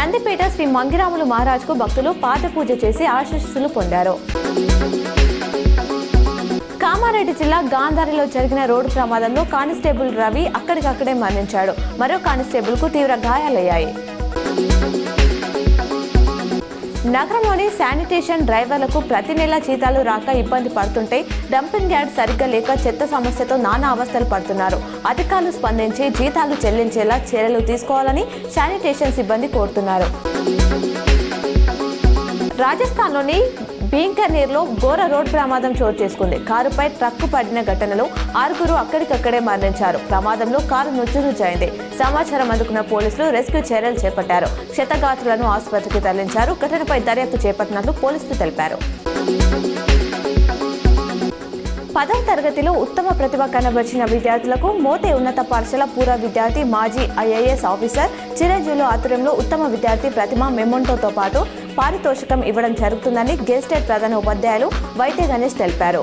నందిపేట శ్రీ మంగిరాములు మహారాజ్కు భక్తులు పాద పూజ చేసి ఆశీస్సులు పొందారు. కామారెడ్డి జిల్లా గాంధారిలో జరిగిన రోడ్డు ప్రమాదంలో కానిస్టేబుల్ రవి అక్కడికక్కడే మరణించాడు. మరో కానిస్టేబుల్కు తీవ్ర గాయాలయ్యాయి. నగరంలోని శానిటేషన్ డ్రైవర్లకు ప్రతి నెల జీతాలు రాక ఇబ్బంది పడుతుంటే డంపింగ్ యార్డ్ సరిగ్గా లేక చెత్త సమస్యతో నానా అవస్థలు పడుతున్నారు. అధికారులు స్పందించి జీతాలు చెల్లించేలా చర్యలు తీసుకోవాలని శానిటేషన్ సిబ్బంది కోరుతున్నారు. రాజస్థాన్లోని బీకనేర్లో ఘోర రోడ్ ప్రమాదం చోటు చేసుకుంది. కారుపై ట్రక్కు పడిన ఘటనలో 6 అక్కడికక్కడే మరణించారు. ప్రమాదంలో కారు నుజ్జునుజ్జైంది. సమాచారం అందుకున్న పోలీసులు రెస్క్యూ చర్యలు చేపట్టారు. క్షతగాత్రులను ఆసుపత్రికి తరలించారు. ఘటనపై దర్యాప్తు చేపట్టినట్లు పోలీసులు తెలిపారు. 10వ తరగతిలో ఉత్తమ ప్రతిభ కనబరిచిన విద్యార్థులకు మోతే ఉన్నత పాఠశాల పూర్వ విద్యార్థి మాజీ IAS ఆఫీసర్ చిరంజీవులు ఆధ్వర్యంలో ఉత్తమ విద్యార్థి ప్రతిమ మెమోంటోతో పాటు పారితోషికం ఇవ్వడం జరుగుతుందని గెస్టెడ్ ప్రధాన ఉపాధ్యాయులు వైద్య గణేష్ తెలిపారు.